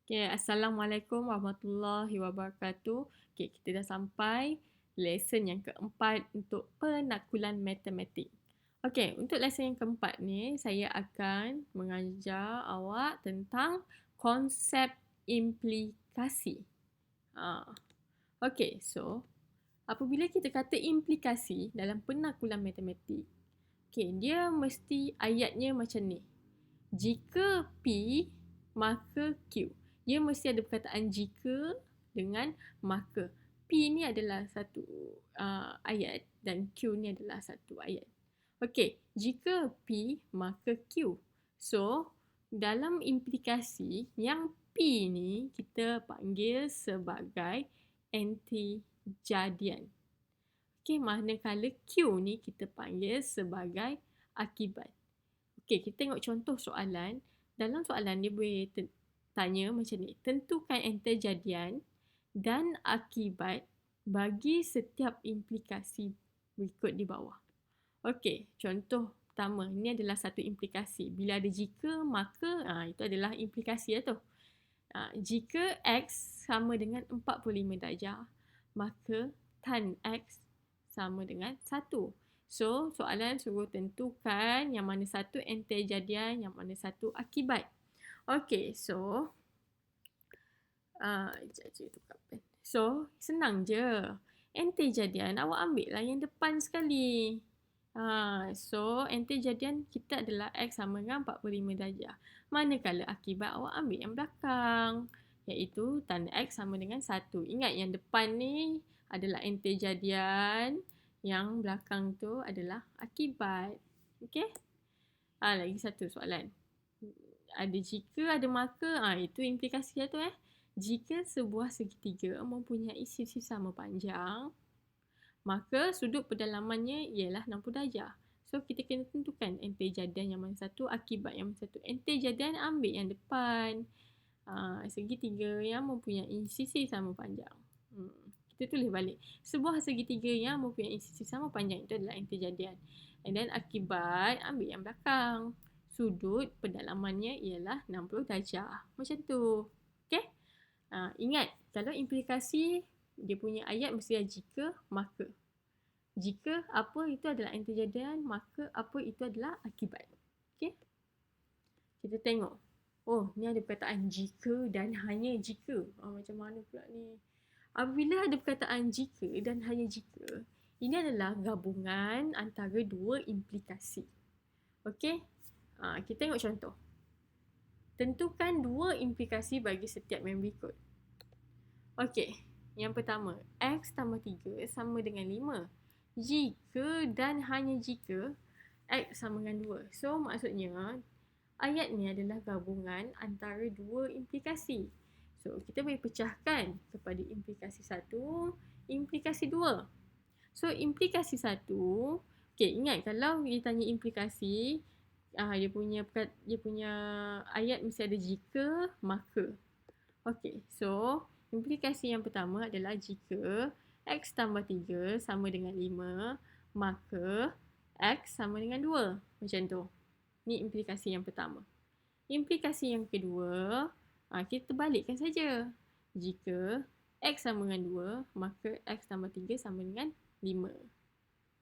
Okay, Assalamualaikum warahmatullahi wabarakatuh. Okay, kita dah sampai lesson yang keempat untuk penakulan matematik. Okay, untuk lesson yang keempat ni, saya akan mengajar awak tentang konsep implikasi. Okay, so apabila kita kata implikasi dalam penakulan matematik, okay, dia mesti ayatnya macam ni. Jika P, maka Q. Dia mesti ada perkataan jika dengan maka. P ni adalah satu ayat dan Q ni adalah satu ayat. Okey, jika P, maka Q. So, dalam implikasi, yang P ni kita panggil sebagai antijadian. Okey, manakala Q ni kita panggil sebagai akibat. Okey, kita tengok contoh soalan. Dalam soalan dia boleh tanya macam ni. Tentukan antijadian dan akibat bagi setiap implikasi berikut di bawah. Okey, contoh pertama. Ini adalah satu implikasi. Bila ada jika, maka itu adalah implikasi tu. Jika X sama dengan 45 darjah, maka tan X sama dengan 1. So, soalan suruh tentukan yang mana satu antijadian, yang mana satu akibat. Okay, so So, senang je. Antijadian, awak ambil lah yang depan sekali. So, antijadian kita adalah X sama dengan 45 darjah. Manakala akibat, awak ambil yang belakang. Iaitu tan X sama dengan 1. Ingat yang depan ni adalah antijadian. Yang belakang tu adalah akibat. Okay? Lagi satu soalan. Ada jika, ada maka. Itu implikasi tu Jika sebuah segitiga mempunyai sisi sama panjang, maka sudut pedalamannya ialah 60 darjah. So, kita kena tentukan antijadian yang mana satu, akibat yang mana satu. Antijadian ambil yang depan. Segitiga yang mempunyai sisi sama panjang. Kita tulis balik. Sebuah segitiga yang mempunyai sisi sama panjang itu adalah antijadian. And then akibat ambil yang belakang. Sudut pendalamannya ialah 60 darjah. Macam tu. Okay? Ingat, kalau implikasi dia punya ayat mesti ada jika, maka. Jika apa itu adalah antijadian, maka apa itu adalah akibat. Okay? Kita tengok. Oh, ni ada perkataan jika dan hanya jika. Macam mana pula ni? Apabila ada perkataan jika dan hanya jika, ini adalah gabungan antara dua implikasi. Okey? Kita tengok contoh. Tentukan dua implikasi bagi setiap yang berikut. Okey. Yang pertama, X tambah 3 sama dengan 5. Jika dan hanya jika X sama dengan 2. So, maksudnya, ayat ni adalah gabungan antara dua implikasi. So, kita boleh pecahkan kepada implikasi 1, implikasi 2. So, implikasi 1, okay, ingat kalau dia tanya implikasi, dia punya ayat mesti ada jika, maka. Okay, so, implikasi yang pertama adalah jika X tambah 3 sama dengan 5, maka X sama dengan 2. Macam tu. Ini implikasi yang pertama. Implikasi yang kedua, kita balikkan saja. Jika X sama dengan 2, maka X tambah 3 sama dengan 5.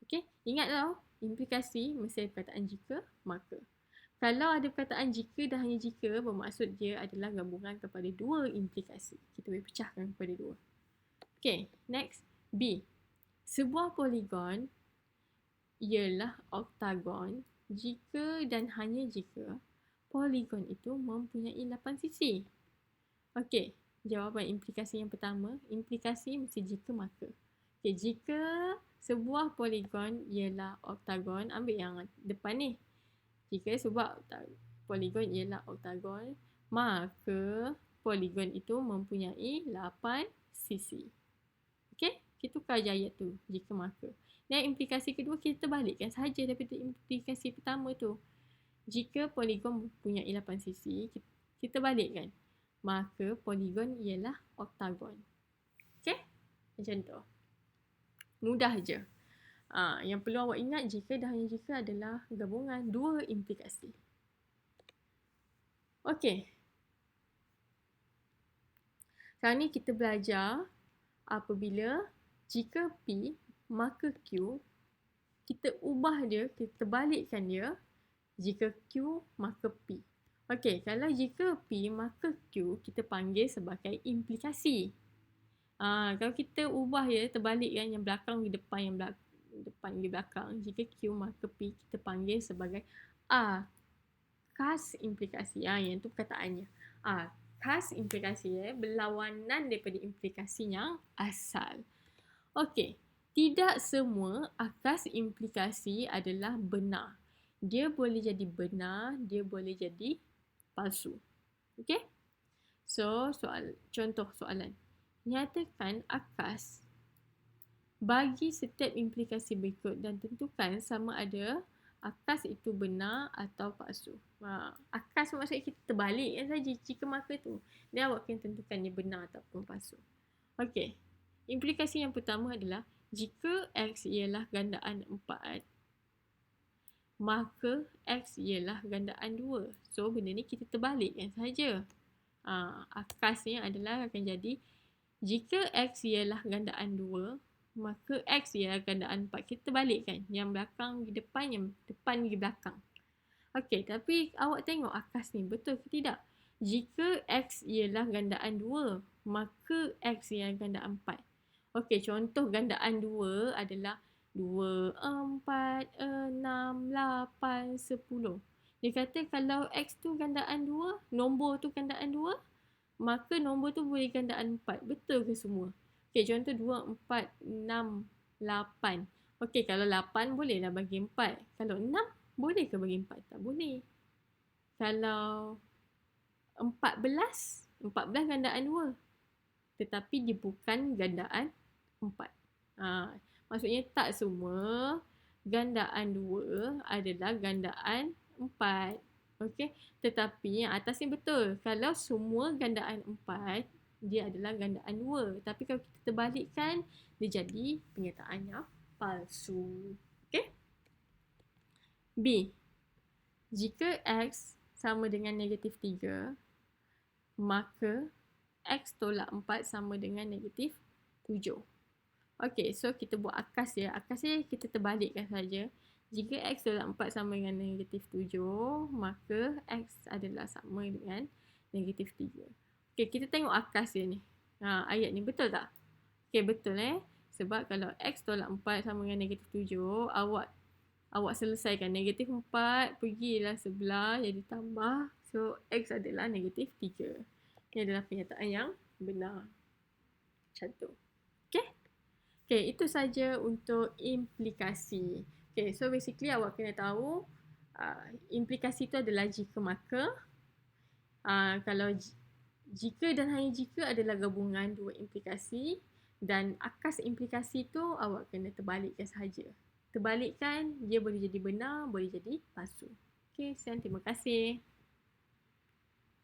Okey, ingat tau, implikasi mesti ada perkataan jika, maka. Kalau ada perkataan jika dan hanya jika, bermaksud dia adalah gabungan kepada dua implikasi. Kita boleh pecahkan kepada dua. Okey, next. B. Sebuah poligon ialah oktagon jika dan hanya jika poligon itu mempunyai 8 sisi. Okey, jawapan implikasi yang pertama, implikasi mesti jika maka. Okey, jika sebuah poligon ialah oktagon, ambil yang depan ni. Jika sebuah poligon ialah oktagon, maka poligon itu mempunyai 8 sisi. Okey, kita tukar je ayat tu, jika maka. Dan implikasi kedua kita balikkan sahaja daripada implikasi pertama tu. Jika poligon mempunyai 8 sisi, kita balikkan. Maka poligon ialah oktagon. Okay? Macam tu. Mudah je. Yang perlu awak ingat jika dan hanya jika adalah gabungan dua implikasi. Okay. Sekarang ni kita belajar apabila jika P maka Q, kita ubah dia, kita balikkan dia. Jika Q maka P. Okey, kalau jika P maka Q, kita panggil sebagai implikasi. Kalau kita ubah ya, terbalikkan yang belakang di depan, yang depan di belakang. Jika Q maka P, kita panggil sebagai khas implikasi. Yang tu perkataannya. Khas implikasi berlawanan daripada implikasi yang asal. Okey, tidak semua akas implikasi adalah benar. Dia boleh jadi benar, dia boleh jadi palsu. Okey? So, contoh soalan. Nyatakan akas bagi setiap implikasi berikut dan tentukan sama ada akas itu benar atau palsu. Akas maksudnya kita terbalikkan saja jika maka tu. Dan awak kena tentukan dia benar ataupun palsu. Okey. Implikasi yang pertama adalah jika X ialah gandaan 4, maka X ialah gandaan 2. So, benda ni kita terbalikkan saja. Akasnya adalah akan jadi jika X ialah gandaan 2, maka X ialah gandaan 4. Kita terbalikkan. Yang belakang di depan, yang depan di belakang. Okey, tapi awak tengok akas ni betul ke tidak? Jika X ialah gandaan 2, maka X ialah gandaan 4. Okey, contoh gandaan 2 adalah 2, 4, 6, 8, 10. Dia kata kalau X tu gandaan 2, nombor tu gandaan 2, maka nombor tu boleh gandaan 4. Betul ke semua? Okey, contoh 2, 4, 6, 8. Okey, kalau 8 bolehlah bagi 4. Kalau 6, boleh ke bagi 4? Tak boleh. Kalau 14 gandaan 2. Tetapi dia bukan gandaan 4. Maksudnya tak semua gandaan 2 adalah gandaan 4. Okey, tetapi yang atas ni betul. Kalau semua gandaan 4, dia adalah gandaan 2. Tapi kalau kita terbalikkan, dia jadi pernyataan yang palsu. Okey? B. Jika X sama dengan negatif 3, maka X tolak 4 sama dengan negatif 7. Okey, so kita buat akas ya. Akasnya kita terbalikkan saja. Jika X tolak 4 sama dengan negatif 7, maka X adalah sama dengan negatif 3. Okey, kita tengok akas dia ni. Ayat ni betul tak? Okey, betul Sebab kalau X tolak 4 sama dengan negatif 7, awak selesaikan negatif 4, pergilah sebelah, jadi tambah. So, X adalah negatif 3. Ini adalah pernyataan yang benar. Macam tu. Okay? Okay, itu saja untuk implikasi. Okay, so basically awak kena tahu implikasi itu adalah jika maka. Kalau jika dan hanya jika adalah gabungan dua implikasi, dan akas implikasi itu awak kena terbalikkan sahaja. Terbalikkan, dia boleh jadi benar, boleh jadi palsu. Okay, sekian, terima kasih.